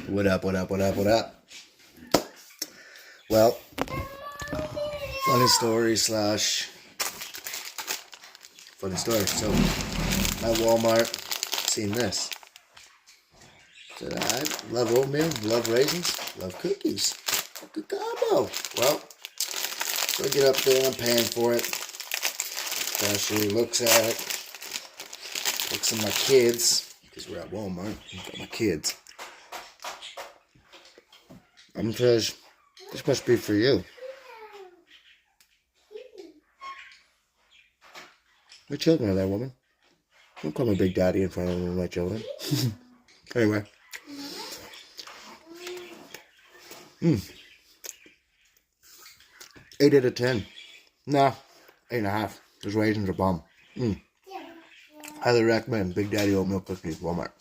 What up, what up, what up, what up? Well, funny story. So, at Walmart, seen this. Said, I love oatmeal, love raisins, love cookies. Good combo. Well, so I get up there, I'm paying for it. Cashier looks at it. Looks at my kids, because we're at Walmart. I've got my kids. Says, this must be for you. My children are there, woman. Don't call me Big Daddy in front of my children. Anyway. 8 out of 10. Nah, 8.5. Those raisins are bomb. Highly recommend Big Daddy oatmeal cookies, Walmart.